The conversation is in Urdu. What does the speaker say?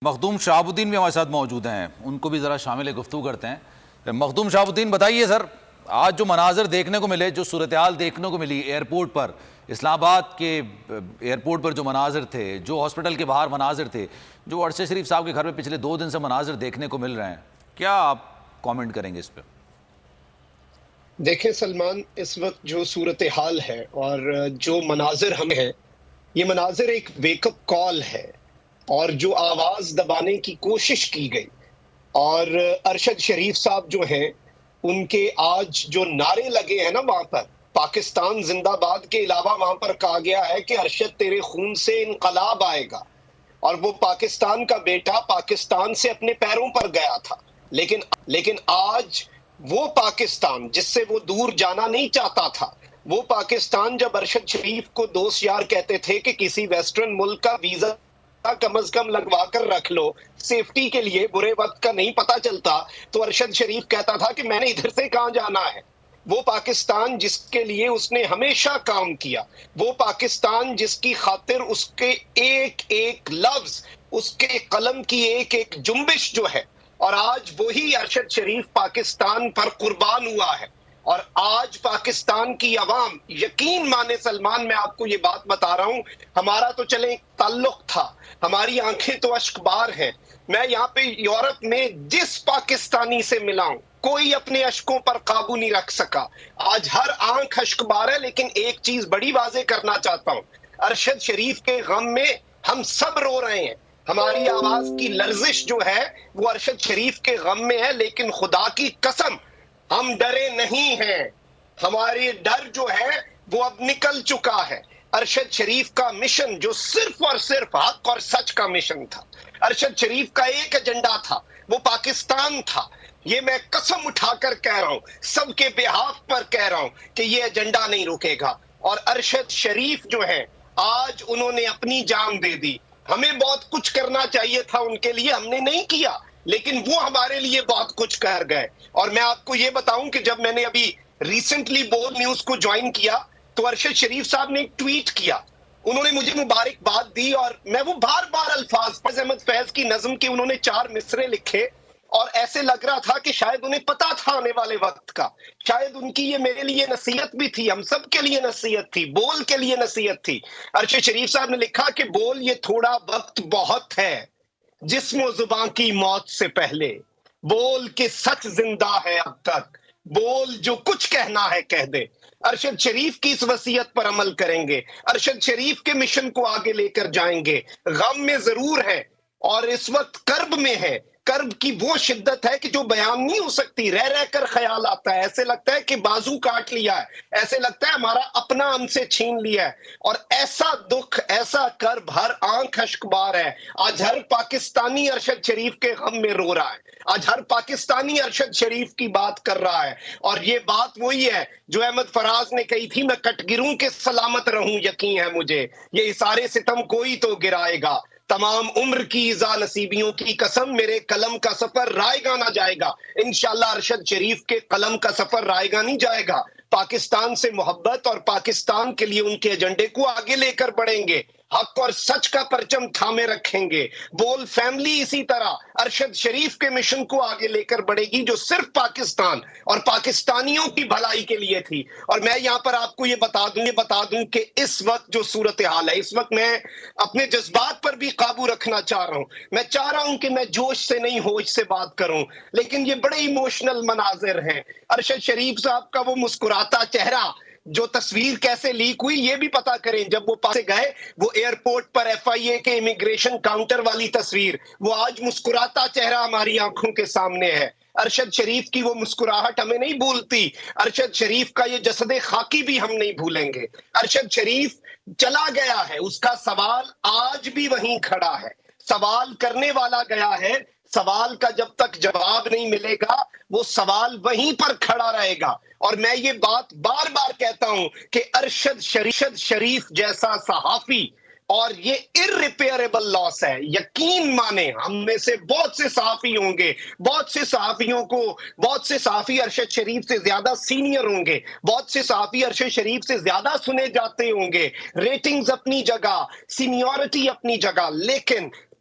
مخدوم شہاب الدین بھی ہمارے ساتھ موجود ہیں، ان کو بھی ذرا شامل گفتگو کرتے ہیں۔ مخدوم شہاب الدین بتائیے سر، آج جو مناظر دیکھنے کو ملے، جو صورتحال دیکھنے کو ملی ایئرپورٹ پر، اسلام آباد کے ایئرپورٹ پر جو مناظر تھے، جو ہاسپٹل کے باہر مناظر تھے، جو ارشد شریف صاحب کے گھر میں پچھلے 2 دن سے مناظر دیکھنے کو مل رہے ہیں، کیا آپ کامنٹ کریں گے اس پہ؟ دیکھیں سلمان، اس وقت جو صورتحال ہے اور جو مناظر ہمیں ہیں، یہ مناظر ایک ویک اپ کال ہے، اور جو آواز دبانے کی کوشش کی گئی، اور ارشد شریف صاحب جو ہیں ان کے آج جو نعرے لگے ہیں نا وہاں پر، پاکستان زندہ باد کے علاوہ وہاں پر کہا گیا ہے کہ ارشد تیرے خون سے انقلاب آئے گا، اور وہ پاکستان کا بیٹا پاکستان سے اپنے پیروں پر گیا تھا، لیکن آج وہ پاکستان جس سے وہ دور جانا نہیں چاہتا تھا، وہ پاکستان جب ارشد شریف کو دوست یار کہتے تھے کہ کسی ویسٹرن ملک کا ویزا کم از کم لگوا کر رکھ لو سیفٹی کے لیے، برے وقت کا نہیں پتا چلتا، تو ارشد شریف کہتا تھا کہ میں نے ادھر سے کہاں جانا ہے۔ وہ پاکستان جس کے لیے اس نے ہمیشہ کام کیا، وہ پاکستان جس کی خاطر اس کے ایک ایک لفظ، اس کے قلم کی ایک ایک جنبش جو ہے، اور آج وہی ارشد شریف پاکستان پر قربان ہوا ہے۔ اور آج پاکستان کی عوام، یقین مانے سلمان، میں آپ کو یہ بات بتا رہا ہوں، ہمارا تو چلے ایک تعلق تھا، ہماری آنکھیں تو اشک بار ہیں۔ میں یہاں پہ یورپ میں جس پاکستانی سے ملا ہوں، کوئی اپنے اشکوں پر قابو نہیں رکھ سکا۔ آج ہر آنکھ اشک بار ہے، لیکن ایک چیز بڑی واضح کرنا چاہتا ہوں، ارشد شریف کے غم میں ہم سب رو رہے ہیں۔ ہماری آواز کی لرزش جو ہے وہ ارشد شریف کے غم میں ہے، لیکن خدا کی قسم ہم ڈرے نہیں ہیں۔ ہماری ڈر جو ہے وہ اب نکل چکا ہے۔ ارشد شریف کا مشن جو صرف اور صرف حق اور سچ کا مشن تھا، ارشد شریف کا ایک ایجنڈا تھا، وہ پاکستان تھا۔ یہ میں قسم اٹھا کر کہہ رہا ہوں، سب کے بہاف پر کہہ رہا ہوں کہ یہ ایجنڈا نہیں رکے گا۔ اور ارشد شریف جو ہیں، آج انہوں نے اپنی جان دے دی۔ ہمیں بہت کچھ کرنا چاہیے تھا ان کے لیے، ہم نے نہیں کیا، لیکن وہ ہمارے لیے بہت کچھ کر گئے۔ اور میں آپ کو یہ بتاؤں کہ جب میں نے ابھی ریسنٹلی بول نیوز کو جوائن کیا تو ارشد شریف صاحب نے ایک ٹویٹ کیا، انہوں نے مجھے مبارکباد دی، اور میں وہ بار بار الفاظ، فیض احمد فیض کی نظم کے انہوں نے 4 مصرے لکھے، اور ایسے لگ رہا تھا کہ شاید انہیں پتا تھا آنے والے وقت کا، شاید ان کی یہ میرے لیے نصیحت بھی تھی، ہم سب کے لیے نصیحت تھی، بول کے لیے نصیحت تھی۔ ارشد شریف صاحب نے لکھا کہ بول یہ تھوڑا وقت بہت ہے جسم و زباں کی موت سے پہلے، بول کے سچ زندہ ہے اب تک، بول جو کچھ کہنا ہے کہہ دے۔ ارشد شریف کی اس وصیت پر عمل کریں گے، ارشد شریف کے مشن کو آگے لے کر جائیں گے۔ غم میں ضرور ہے، اور اس وقت کرب میں ہے، کرب کی وہ شدت ہے کہ جو بیان نہیں ہو سکتی، رہ رہ کر خیال آتا ہے، ایسے لگتا ہے کہ بازو کاٹ لیا ہے، ایسے لگتا ہے ہمارا اپنا ہم سے چھین لیا ہے، اور ایسا دکھ، ایسا کرب، ہر آنکھ اشک بار ہے۔ آج ہر پاکستانی ارشد شریف کے غم میں رو رہا ہے، آج ہر پاکستانی ارشد شریف کی بات کر رہا ہے، اور یہ بات وہی ہے جو احمد فراز نے کہی تھی، میں کٹ گروں کے سلامت رہوں، یقین ہے مجھے یہ سارے ستم کوئی تو گرائے گا، تمام عمر کی ایذا نصیبیوں کی قسم، میرے قلم کا سفر رائے گا نہ جائے گا۔ انشاءاللہ ارشد شریف کے قلم کا سفر رائے گا نہیں جائے گا، پاکستان سے محبت اور پاکستان کے لیے ان کے ایجنڈے کو آگے لے کر بڑھیں گے، حق اور سچ کا پرچم تھامے رکھیں گے۔ بول فیملی اسی طرح ارشد شریف کے مشن کو آگے لے کر بڑھے گی، جو صرف پاکستان اور پاکستانیوں کی بھلائی کے لیے تھی۔ اور میں یہاں پر آپ کو یہ بتا دوں کہ اس وقت جو صورتحال ہے، اس وقت میں اپنے جذبات پر بھی قابو رکھنا چاہ رہا ہوں، میں چاہ رہا ہوں کہ میں جوش سے نہیں ہوش سے بات کروں، لیکن یہ بڑے ایموشنل مناظر ہیں۔ ارشد شریف صاحب کا وہ مسکراتا چہرہ، جو تصویر کیسے لیک ہوئی یہ بھی پتا کریں، جب وہ پاس سے گئے، وہ ایئرپورٹ پر ایف آئی اے کے امیگریشن کاؤنٹر والی تصویر، وہ آج مسکراتا چہرہ ہماری آنکھوں کے سامنے ہے۔ ارشد شریف کی وہ مسکراہٹ ہمیں نہیں بھولتی، ارشد شریف کا یہ جسد خاکی بھی ہم نہیں بھولیں گے۔ ارشد شریف چلا گیا ہے، اس کا سوال آج بھی وہیں کھڑا ہے، سوال کرنے والا گیا ہے، سوال کا جب تک جواب نہیں ملے گا وہ سوال وہیں پر کھڑا رہے گا۔ اور میں یہ بات بار بار کہتا ہوں کہ ارشد شریف جیسا صحافی، اور یہ irreparable لاس ہے، یقین مانے ہم میں سے بہت سے صحافی ہوں گے، بہت سے صحافیوں کو، بہت سے صحافی ارشد شریف سے زیادہ سینئر ہوں گے، بہت سے صحافی ارشد شریف سے زیادہ سنے جاتے ہوں گے، ریٹنگز اپنی جگہ، سینیورٹی اپنی جگہ، لیکن